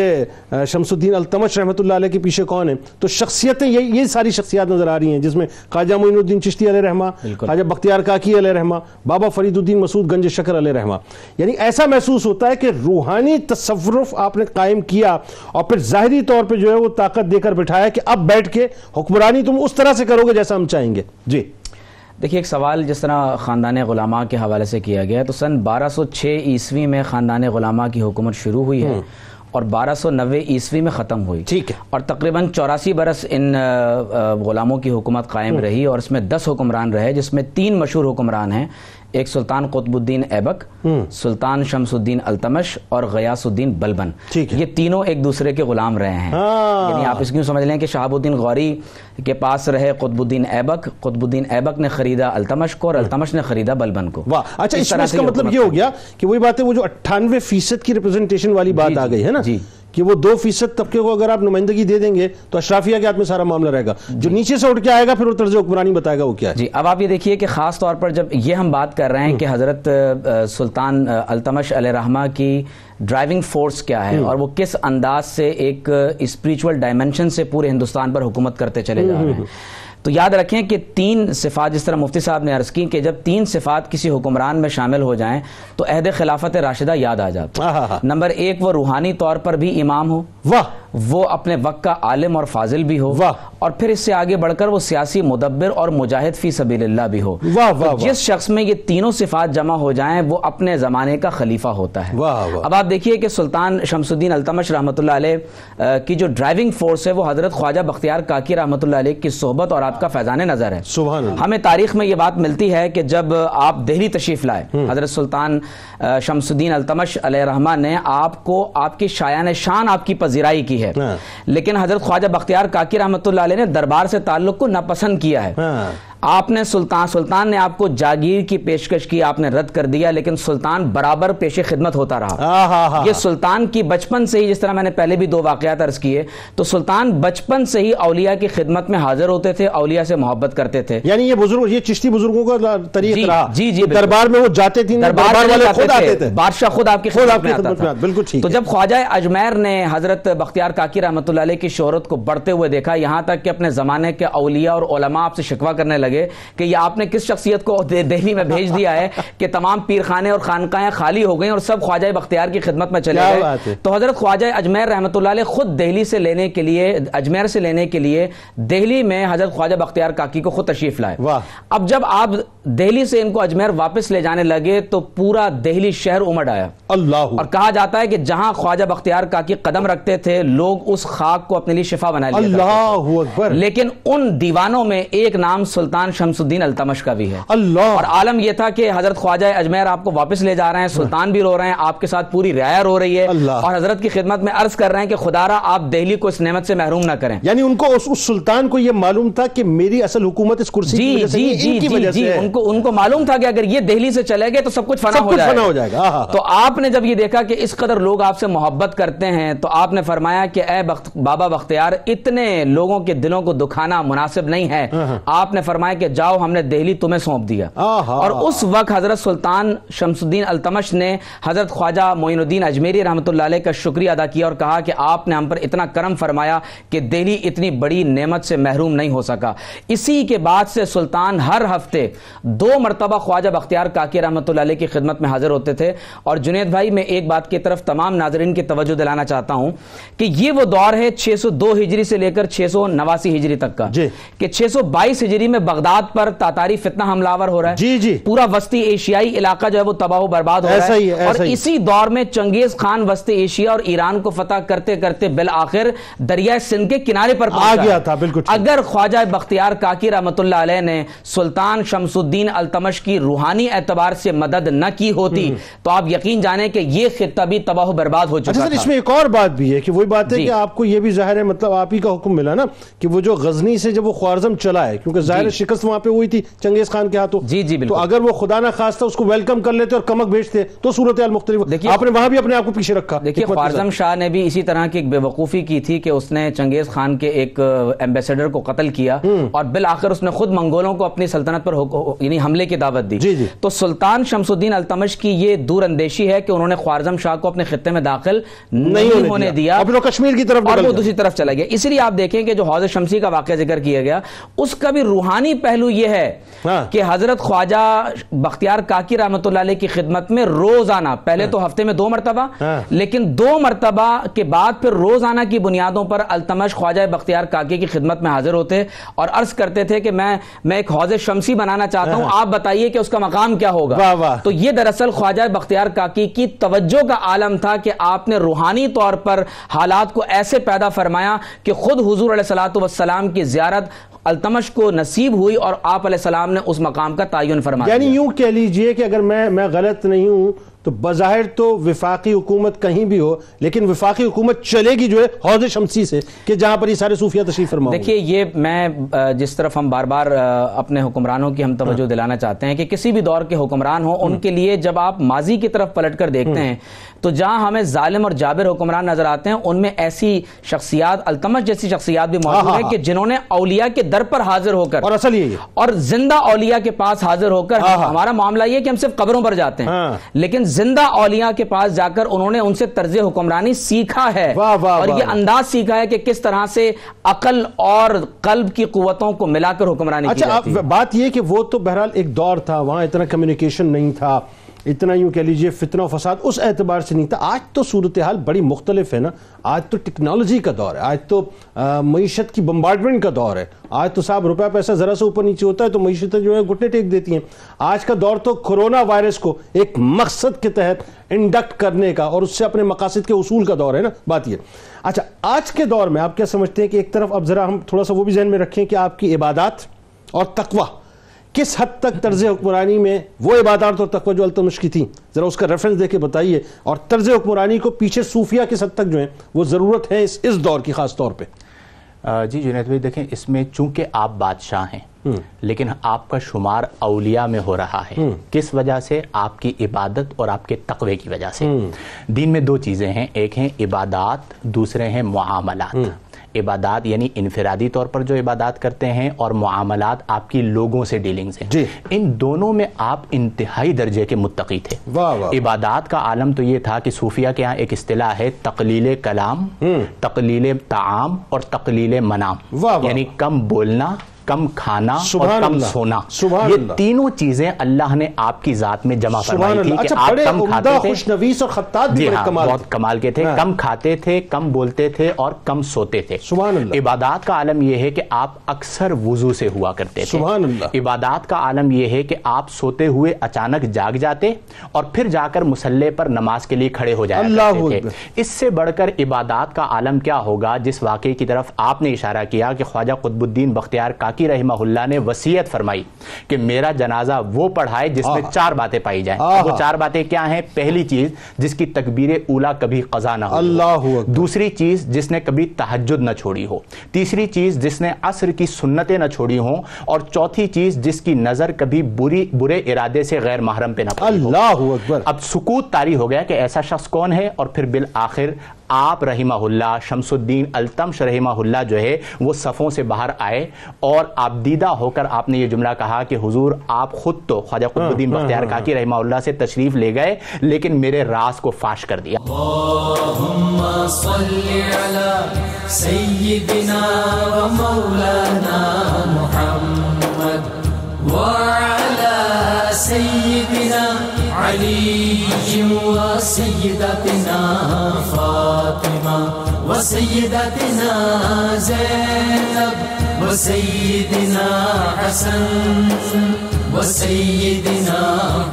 شمس الدین التمش رحمۃ اللہ علیہ کے پیچھے کون ہیں. تو شخصیتیں یہ ساری شخصیات نظر آ رہی ہیں جس میں خواجہ معین الدین چشتی علیہ رحمہ, خواجہ بختیار کاکی علیہ رحمہ, بابا فرید الدین مسعود گنج شکر علیہ رحمہ. یعنی ایسا محسوس ہوتا ہے کہ روحانی تصرف آپ نے قائم کیا اور پھر ظاہری طور پہ جو ہے وہ طاقت دے کر بٹھایا کہ اب بیٹھ کے حکمرانی تم اس طرح سے کرو گے جیسا ہم چاہیں گے. جی دیکھیے ایک سوال جس طرح خاندان غلاماء کے حوالے سے کیا گیا ہے تو سن 1206 عیسوی میں خاندان غلاماء کی حکومت شروع ہوئی ہے اور 1290 عیسوی میں ختم ہوئی. ٹھیک ہے. اور تقریباً 84 برس ان غلاموں کی حکومت قائم رہی اور اس میں 10 حکمران رہے جس میں 3 مشہور حکمران ہیں. ایک سلطان قطب الدین ایبک, سلطان شمس الدین التمش اور غیاث الدین بلبن. یہ تینوں ایک دوسرے کے غلام رہے ہیں. یعنی آپ اس کو سمجھ لیں کہ شہاب الدین غوری کے پاس رہے قطب الدین ایبک, قطب الدین ایبک نے خریدا التمش کو اور التمش نے خریدا بلبن کو. واہ. اچھا اس کا مطلب یہ ہو گیا کہ وہی بات ہے, وہ جو 98% کی ریپرزنٹیشن والی بات آ گئی ہے نا, کہ وہ 2% طبقے کو اگر آپ نمائندگی دے دیں گے تو اشرافیہ کے ہاتھ میں سارا معاملہ رہے گا. جو نیچے سے اٹھ کے آئے گا پھر وہ طرز حکمرانی بتائے گا وہ کیا ہے. جی اب آپ یہ دیکھیے کہ خاص طور پر جب یہ ہم بات کر رہے ہیں کہ حضرت سلطان التمش علیہ رحمہ کی ڈرائیونگ فورس کیا ہے اور وہ کس انداز سے ایک اسپریچول ڈائمنشن سے پورے ہندوستان پر حکومت کرتے چلے جا رہے ہیں, تو یاد رکھیں کہ 3 صفات جس طرح مفتی صاحب نے عرض کی کہ جب 3 صفات کسی حکمران میں شامل ہو جائیں تو عہد خلافت راشدہ یاد آ جاتا. نمبر 1 وہ روحانی طور پر بھی امام ہو, وہ اپنے وقت کا عالم اور فاضل بھی ہو, اور پھر اس سے آگے بڑھ کر وہ سیاسی مدبر اور مجاہد فی سبیل اللہ بھی ہو. جس شخص میں یہ تینوں صفات جمع ہو جائیں وہ اپنے زمانے کا خلیفہ ہوتا ہے. اب آپ دیکھیے کہ سلطان شمس الدین التمش رحمۃ اللہ علیہ کی جو ڈرائیونگ فورس ہے وہ حضرت خواجہ بختیار کاکی رحمۃ اللہ علیہ کی صحبت اور آپ کا فیضان نظر ہے. ہمیں تاریخ میں یہ بات ملتی ہے کہ جب آپ دہلی تشریف لائے حضرت سلطان شمس الدین التمش علیہ رحمہ نے آپ کو آپ کی شایان شان آپ کی پذیرائی کی ہے, لیکن حضرت خواجہ بختیار کاکی رحمۃ اللہ علیہ نے دربار سے تعلق کو ناپسند کیا ہے. آپ نے سلطان نے آپ کو جاگیر کی پیشکش کی، آپ نے رد کر دیا، لیکن سلطان برابر پیش خدمت ہوتا رہا۔ یہ سلطان کی بچپن سے ہی، جس طرح میں نے پہلے بھی 2 واقعات عرض کیے، تو سلطان بچپن سے ہی اولیاء کی خدمت میں حاضر ہوتے تھے، اولیاء سے محبت کرتے تھے۔ یعنی یہ چشتی بزرگوں کا طریقہ رہا، جی دربار میں وہ جاتے تھے، دربار والے خود آتے تھے، بادشاہ خود آپ کی خدمت میں آتا تھا۔ بالکل ٹھیک۔ تو جب خواجہ اجمیر نے حضرت بختیار کاکی رحمۃ اللہ علیہ کی شہرت کو بڑھتے ہوئے دیکھا، یہاں تک کہ اپنے زمانے کے اولیاء اور علماء آپ سے شکوہ کرنے لگے کہ یہ آپ نے کس شخصیت کو دہلی میں بھیج دیا ہے کہ تمام پیرخانے اور خانقاہیں خالی ہو گئیں اور سب خواجہ بختیار کی خدمت میں چلے گئے، تو حضرت خواجہ اجمیر رحمۃ اللہ علیہ خود دہلی سے لینے کے لیے، اجمیر سے لینے کے لیے دہلی میں حضرت خواجہ بختیار کاکی کو خود تشریف لائے۔ اب جب آپ دہلی سے ان کو اجمیر واپس لے جانے لگے تو پورا دہلی شہر امڑ آیا، اور کہا جاتا ہے کہ جہاں خواجہ بختیار کاکی قدم رکھتے تھے لوگ اس خاک کو اپنے لیے شفا بنا لیا اللہ اکبر۔ لیکن ان دیوانوں میں ایک نام سلطان شمس الدین التمش کا بھی ہے، اللہ۔ اور عالم یہ تھا کہ حضرت خواجہ اجمیر آپ کو واپس لے جا رہے ہیں، سلطان بھی رو رہے ہیں، آپ کے ساتھ پوری رعایا رو رہی ہے، اور حضرت کی خدمت میں عرض کر رہے ہیں کہ خدا را آپ دہلی کو اس نعمت سے محروم نہ کریں۔ یعنی ان کو اس سلطان کو یہ معلوم تھا کہ میری اصل حکومت اس کرسی کی وجہ سے نہیں، ان کی وجہ سے ہے۔ ان کو معلوم تھا کہ اگر یہ دہلی سے چلے گئے تو سب کچھ فنا ہو جائے گا۔ تو آپ نے جب یہ دیکھا کہ اس قدر لوگ آپ سے محبت کرتے ہیں تو آپ نے فرمایا کہ اے بابا بختیار، اتنے لوگوں کے دلوں کو دکھانا مناسب نہیں ہے۔ آپ نے فرمایا کہ جاؤ، ہم نے دہلی تمہیں سونپ دیا۔ اور اس وقت حضرت سلطان شمس الدین التمش نے حضرت خواجہ معین الدین اجمیری رحمۃ اللہ علیہ کا شکریہ ادا کیا اور کہا کہ آپ نے ہم پر اتنا کرم فرمایا کہ دہلی اتنی بڑی نعمت سے محروم نہیں ہو سکا۔ اسی کے بعد سے سلطان ہر ہفتے 2 مرتبہ خواجہ بختیار کاکی رحمۃ اللہ علیہ کی خدمت میں حاضر ہوتے تھے۔ اور جنید بھائی، میں ایک بات کی طرف تمام ناظرین کی توجہ دلانا چاہتا ہوں کہ یہ وہ دور ہے 602 ہجری سے لے کر 689 ہجری تک کا، کہ 622 ہجری میں بغداد پر تاتاری فتنہ حملہ آور ہو رہا ہے، پورا وسطی ایشیائی علاقہ جو ہے وہ تباہ و برباد ہو رہا ہے، اور اسی دور میں چنگیز خان وسطی ایشیا اور ایران کو فتح کرتے کرتے بالآخر دریائے سندھ کے کنارے پر پہنچ گیا تھا۔ اگر خواجہ بختیار کاکی رحمۃ اللہ علیہ نے سلطان شمس الدین التمش کی روحانی اعتبار سے مدد نہ کی ہوتی تو آپ یقین جانیں کہ یہ خطہ بھی تباہ و برباد ہو چکا تھا۔ اس میں ایک اور بات بھی ہے کہ وہی بات ہے کہ آپ کو یہ بھی ظاہر ہے، مطلب آپ ہی کا حکم ملا نا کہ وہ جو غزنی سے جب وہ خوارزم چلا ہے، کیونکہ ظاہر شکست وہاں پہ ہوئی تھی چنگیز خان کے ہاتھوں، تو اگر وہ خدا نہ خواستہ اس کو ویلکم کر لیتے اور کمک بھیجتے تو صورتحال مختلف۔ آپ نے وہاں بھی اپنے آپ کو پیچھے رکھا۔ دیکھیے، خوارزم شاہ نے بھی اسی طرح کی ایک بے وقوفی کی تھی کہ اس نے چنگیز خان کے ایک ایمبیسڈر کو قتل کیا اور بالآخر اس نے خود منگولوں کو اپنی سلطنت پر یعنی حملے کی دعوت دی۔ تو سلطان شمس الدین التمش کی یہ دور اندیشی ہے کہ انہوں نے خوارزم شاہ کو اپنے خطے میں داخل نہیں ہونے دیا، اب وہ کشمیر کی طرف اور وہ دوسری طرف چلا گیا۔ اس لیے آپ دیکھیں کہ جو حوض شمسی کا واقعہ ذکر کیا گیا اس کا بھی روحانی پہلو یہ ہے کہ حضرت خواجہ بختیار کاکی رحمۃ اللہ علیہ کی خدمت میں روزانہ، پہلے تو ہفتے میں 2 مرتبہ، لیکن 2 مرتبہ کے بعد پھر روزانہ کی بنیادوں پر التمش خواجہ بختیار کاکی کی خدمت میں حاضر ہوتے اور عرض کرتے تھے کہ میں ایک حوض شمسی بنانا چاہتا ہوں، آپ بتائیے کہ اس کا مقام کیا ہوگا۔ تو یہ دراصل خواجہ بختیار کاکی کی توجہ کا عالم تھا کہ آپ نے روحانی طور پر حالات کو ایسے پیدا فرمایا کہ خود حضور علیہ الصلوۃ والسلام کی زیارت التمش کو نصیب ہوئی اور آپ علیہ السلام نے اس مقام کا تعین فرمایا۔ یعنی یوں کہہ لیجئے کہ اگر میں غلط نہیں ہوں تو بظاہر تو وفاقی حکومت کہیں بھی ہو، لیکن وفاقی حکومت چلے گی جو ہے حوض شمسی سے، کہ جہاں پر یہ سارے صوفیہ تشریف فرما ہوں۔ دیکھیے، یہ میں جس طرف ہم بار بار اپنے حکمرانوں کی ہم توجہ دلانا چاہتے ہیں کہ کسی بھی دور کے حکمران ہوں، ان کے لیے جب آپ ماضی کی طرف پلٹ کر دیکھتے ہیں تو جہاں ہمیں ظالم اور جابر حکمران نظر آتے ہیں، ان میں ایسی شخصیات، التمش جیسی شخصیات بھی موجود ہیں کہ جنہوں نے اولیاء کے در پر حاضر ہو کر، اور اصل یہ اور زندہ اولیاء کے پاس حاضر ہو کر، ہمارا معاملہ یہ کہ ہم صرف قبروں پر جاتے ہیں، لیکن زندہ اولیاء کے پاس جا کر انہوں نے ان سے طرز حکمرانی سیکھا ہے، اور یہ انداز سیکھا ہے کہ کس طرح سے عقل اور قلب کی قوتوں کو ملا کر حکمرانی کی جاتی ہے۔ بات یہ کہ وہ تو بہرحال ایک دور تھا، وہاں اتنا کمیونیکیشن نہیں تھا، اتنا یوں کہہ لیجئے فتنہ و فساد اس اعتبار سے نہیں تھا۔ آج تو صورتحال بڑی مختلف ہے نا، آج تو ٹیکنالوجی کا دور ہے، آج تو معیشت کی بمبارڈمنٹ کا دور ہے، آج تو صاحب روپے پیسہ ذرا سے اوپر نیچے ہوتا ہے تو معیشتیں جو ہے گھٹنے ٹیک دیتی ہیں۔ آج کا دور تو کرونا وائرس کو ایک مقصد کے تحت انڈکٹ کرنے کا اور اس سے اپنے مقاصد کے اصول کا دور ہے نا، بات یہ۔ اچھا، آج کے دور میں آپ کیا سمجھتے ہیں کہ ایک طرف اب ذرا ہم تھوڑا سا وہ بھی ذہن میں رکھیں کہ آپ کی عبادات اور تقوی کس حد تک طرز حکمرانی میں وہ عبادات اور تقوی جو التمش کی تھی، ذرا اس کا ریفرنس دے کے بتائیے، اور طرز حکمرانی کو پیچھے صوفیہ کس حد تک جو ہیں وہ ضرورت ہے اس دور کی خاص طور پہ۔ جی جنید بھائی، دیکھیں اس میں چونکہ آپ بادشاہ ہیں لیکن آپ کا شمار اولیاء میں ہو رہا ہے. کس وجہ سے؟ آپ کی عبادت اور آپ کے تقوی کی وجہ سے. دین میں دو چیزیں ہیں، ایک ہیں عبادات، دوسرے ہیں معاملات. عبادات یعنی انفرادی طور پر جو عبادات کرتے ہیں، اور معاملات آپ کی لوگوں سے ڈیلنگز ہیں. ان دونوں میں آپ انتہائی درجے کے متقی تھے. عبادات کا عالم تو یہ تھا کہ صوفیہ کے ہاں ایک اصطلاح ہے تقلیل کلام، تقلیل طعام اور تقلیل منام. یعنی کم بولنا، کم کھانا اور کم سونا. یہ تینوں چیزیں اللہ نے آپ کی ذات میں جمع فرمائی تھی کہ آپ کم کھاتے تھے، خوشنویس اور خطاط بھی بہت کمال کے تھے، کم کھاتے تھے، کم بولتے تھے اور کم سوتے تھے. عبادات کا عالم یہ ہے کہ آپ اکثر وضو سے ہوا کرتے تھے. عبادات کا عالم یہ ہے کہ آپ سوتے ہوئے اچانک جاگ جاتے اور پھر جا کر مصلی پر نماز کے لیے کھڑے ہو جایا کرتے تھے. اس سے بڑھ کر عبادات کا عالم کیا ہوگا جس واقعے کی طرف آپ نے اشارہ کیا کہ خواجہ قطب الدین بختیار کاکی رحمہ اللہ نے وصیت فرمائی کہ میرا جنازہ وہ پڑھائے جس میں 4 باتیں پائی جائیں. وہ 4 باتیں کیا ہیں؟ پہلی چیز جس کی تکبیر اولا کبھی قضا نہ ہو، دوسری چیز جس نے کبھی تہجد نہ چھوڑی ہو، تیسری چیز جس نے عصر کی سنتیں نہ چھوڑی ہوں، اور چوتھی چیز جس کی نظر کبھی برے ارادے سے غیر محرم پہ نہ پڑی ہو. اللہ اکبر. اب سکوت طاری ہو گیا کہ ایسا شخص کون ہے، اور پھر بالآخر آپ رحمہ اللہ، شمس الدین التمش رحمہ اللہ جو ہے وہ صفوں سے باہر آئے اور آپ دیدہ ہو کر آپ نے یہ جملہ کہا کہ حضور آپ خود تو خواجہ قطب الدین بختیار کاکی رحمہ اللہ سے تشریف لے گئے لیکن میرے راز کو فاش کر دیا. اللہم صلی علی سیدنا و مولانا محمد وعلی سیدنا علی و سیدتنا فاطمہ و سیدتنا زینب و سیدنا حسن و سیدنا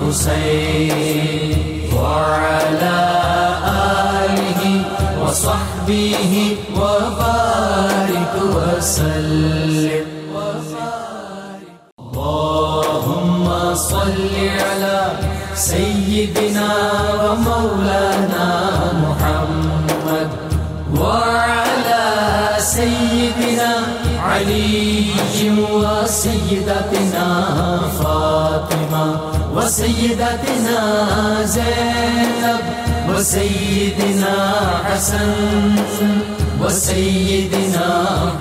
حسین وعلی آلہ و صحبہ و بارک وسلم. اللہم صلی علی سیدنا و مولانا محمد وعلی سیدنا علی و سیدتنا فاطمہ و سیدتنا زینب و سیدنا حسن و سیدنا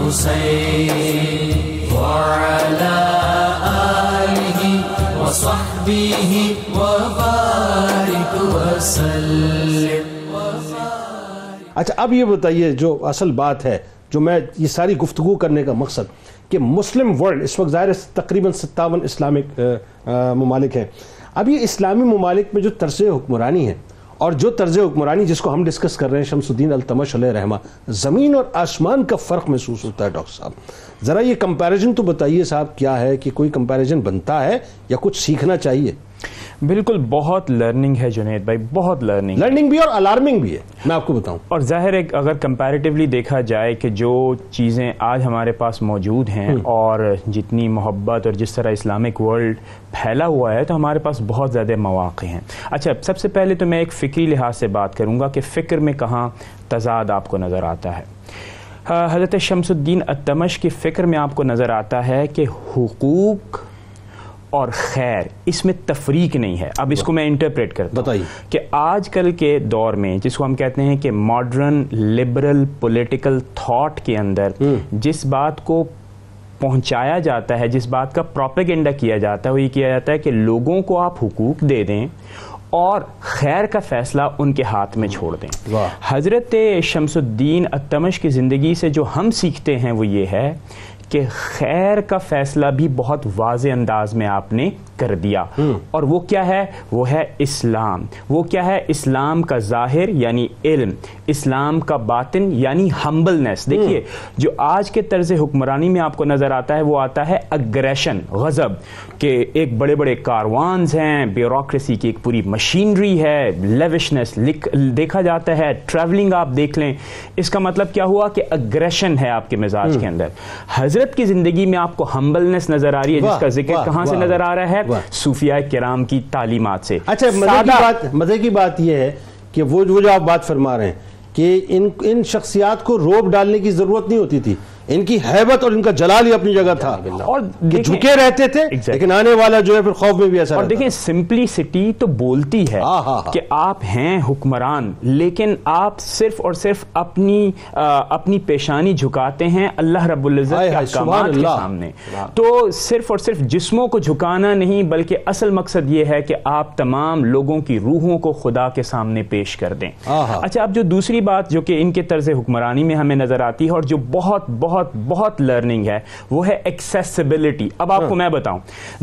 حسین وعلی آلہ و صحبہ و بارک وسلم. اچھا اب یہ بتائیے جو اصل بات ہے، جو میں یہ ساری گفتگو کرنے کا مقصد کہ مسلم ورلڈ اس وقت ظاہر تقریباً 57 اسلامک ممالک ہیں. اب یہ اسلامی ممالک میں جو طرز حکمرانی ہے اور جو طرز حکمرانی جس کو ہم ڈسکس کر رہے ہیں شمس الدین التمش علیہ رحمہ، زمین اور آسمان کا فرق محسوس ہوتا ہے. ڈاکٹر صاحب ذرا یہ کمپیریزن تو بتائیے صاحب، کیا ہے کہ کوئی کمپیریزن بنتا ہے یا کچھ سیکھنا چاہیے؟ بالکل بہت لرننگ ہے جنید بھائی، بہت لرننگ بھی اور الارمنگ بھی ہے، میں آپ کو بتاؤں. اور ظاہر ہے اگر کمپیریٹیولی دیکھا جائے کہ جو چیزیں آج ہمارے پاس موجود ہیں اور جتنی محبت اور جس طرح اسلامک ورلڈ پھیلا ہوا ہے تو ہمارے پاس بہت زیادہ مواقع ہیں. اچھا سب سے پہلے تو میں ایک فکری لحاظ سے بات کروں گا کہ فکر میں کہاں تضاد آپ کو نظر آتا ہے. حضرت شمس الدین التمش کی فکر میں آپ کو نظر آتا ہے کہ حقوق اور خیر اس میں تفریق نہیں ہے. اب اس کو میں انٹرپریٹ کرتا ہوں کہ آج کل کے دور میں جس کو ہم کہتے ہیں کہ ماڈرن لبرل پولیٹیکل تھاٹ کے اندر جس بات کو پہنچایا جاتا ہے، جس بات کا پروپیگنڈا کیا جاتا ہے، وہ یہ کیا جاتا ہے کہ لوگوں کو آپ حقوق دے دیں اور خیر کا فیصلہ ان کے ہاتھ میں چھوڑ دیں. حضرت شمس الدین التمش کی زندگی سے جو ہم سیکھتے ہیں وہ یہ ہے کہ خیر کا فیصلہ بھی بہت واضح انداز میں آپ نے کر دیا. اور وہ کیا ہے؟ وہ ہے اسلام. وہ کیا ہے؟ اسلام کا ظاہر یعنی علم، اسلام کا باطن یعنی ہمبلنس. دیکھیے جو آج کے طرز حکمرانی میں آپ کو نظر آتا ہے وہ آتا ہے اگریشن، غضب، کہ ایک بڑے بڑے کاروانز ہیں، بیوروکریسی کی ایک پوری مشینری ہے، لیوشنس دیکھا جاتا ہے، ٹریولنگ آپ دیکھ لیں. اس کا مطلب کیا ہوا کہ اگریشن ہے آپ کے مزاج کے اندر. حضرت کی زندگی میں آپ کو ہمبلنس نظر آ رہی ہے، جس کا ذکر کہاں سے نظر آ رہا ہے؟ صوفیاء کرام کی تعلیمات سے. اچھا مزے کی بات یہ ہے کہ وہ جو آپ بات فرما رہے ہیں کہ ان شخصیات کو روب ڈالنے کی ضرورت نہیں ہوتی تھی. ان کی ہیبت اور ان کا جلال ہی اپنی جگہ تھا اور کہ جھکے رہتے تھے لیکن آنے والا جو ہے پھر خوف میں بھی ایسا. اور دیکھیں سمپلیسٹی تو بولتی ہے کہ آپ ہیں حکمران لیکن آپ صرف اور صرف اپنی پیشانی جھکاتے ہیں اللہ رب العزت کے احکامات کے سامنے. تو صرف اور صرف جسموں کو جھکانا نہیں بلکہ اصل مقصد یہ ہے کہ آپ تمام لوگوں کی روحوں کو خدا کے سامنے پیش کر دیں. اچھا اب جو دوسری بات جو کہ ان کے طرز حکمرانی میں ہمیں نظر آتی ہے اور جو بہت بہت بہت لرننگ ہے وہ ہے ایکسیسیبلٹی. اب آپ کو میں بتاؤں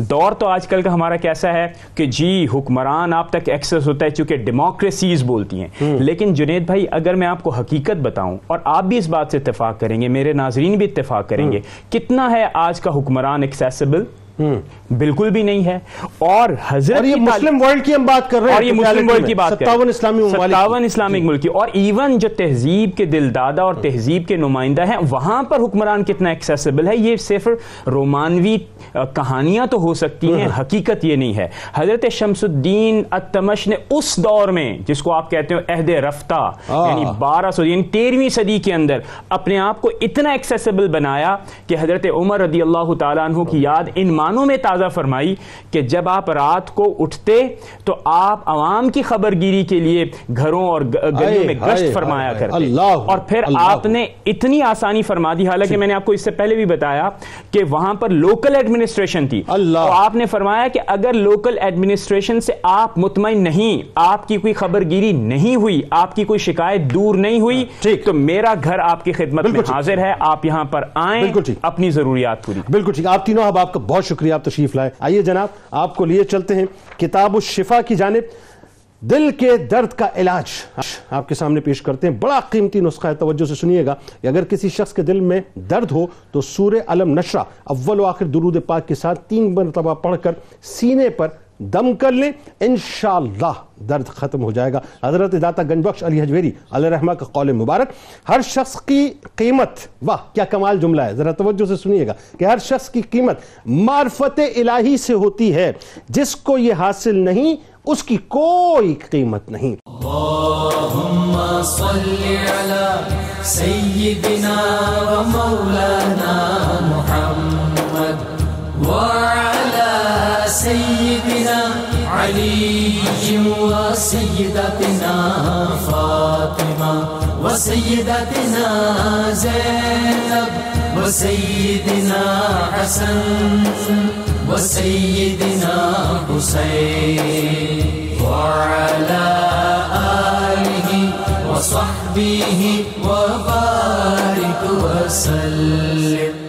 دور تو آج کل کا ہمارا کیسا ہے کہ جی حکمران آپ تک ایکسیس ہوتا ہے چونکہ ڈیموکریسیز بولتی ہیں. لیکن جنید بھائی اگر میں آپ کو حقیقت بتاؤں اور آپ بھی اس بات سے اتفاق کریں گے میرے ناظرین بھی اتفاق کریں گے کتنا ہے آج کا حکمران ایکسیسیبل؟ بالکل بھی نہیں ہے. اور حضرت یہ مسلم ورلڈ کی ہم بات کر رہے ہیں اور یہ مسلم ورلڈ کی بات 57 اسلامک ملک کی اور ایون جو تہذیب کے دل دادا اور تہذیب کے نمائندہ ہیں وہاں پر حکمران کتنا ایکسیسیبل ہے. یہ صرف رومانوی کہانیاں تو ہو سکتی ہیں حقیقت یہ نہیں ہے. حضرت شمس الدین التمش نے اس دور میں جس کو آپ کہتے ہو عہد رفتہ یعنی 1200 یعنی 13ویں صدی کے اندر اپنے آپ کو اتنا ایکسیسیبل بنایا کہ حضرت عمر رضی اللہ تعالیٰ عنہ کی یاد ان معنوں میں تازہ فرمائی کہ جب آپ رات کو اٹھتے تو آپ عوام کی خبر گیری کے لیے گھروں اور گلیوں میں گشت فرمایا کرتے اور پھر آپ نے اتنی آسانی فرما دی. حالانکہ میں نے آپ کو اس سے پہلے بھی بتایا کہ وہاں پر لوکل ایڈمنسٹریشن تھی تو آپ نے فرمایا کہ اگر لوکل ایڈمنسٹریشن سے آپ مطمئن نہیں آپ کی کوئی خبر گیری نہیں ہوئی آپ کی کوئی شکایت دور نہیں ہوئی تو میرا گھر آپ کی خدمت میں حاضر ہے آپ یہاں پر آئیں اپنی ضروریات پوری. بالکل ٹھیک. آپ تینوں اب آپ کا بہت شکریہ آپ تشریف لائے. آئیے جناب آپ کو لیے چلتے ہیں کتاب الشفا کی جانب. دل کے درد کا علاج آپ کے سامنے پیش کرتے ہیں. بڑا قیمتی نسخہ ہے توجہ سے سنیے گا کہ اگر کسی شخص کے دل میں درد ہو تو سورہ علم نشرہ اول و آخر درود پاک کے ساتھ 3 مرتبہ پڑھ کر سینے پر دم کر لیں انشاءاللہ درد ختم ہو جائے گا. حضرت داتا گنج بخش علی حجویری علیہ رحمہ کا قول مبارک. ہر شخص کی قیمت واہ کیا کمال جملہ ہے ذرا توجہ سے سنیے گا کہ ہر شخص کی قیمت معرفت الہی سے ہوتی ہے. جس کو یہ حاصل نہیں اس کی کوئی قیمت نہیں. اللہم صلی علی سیدنا و مولانا محمد وعلی سیدنا علی و سیدتنا فاطمہ و سیدتنا زینب و سیدنا حسن و سیدنا حسین وعلى آله وصحبه وبارك وسلم.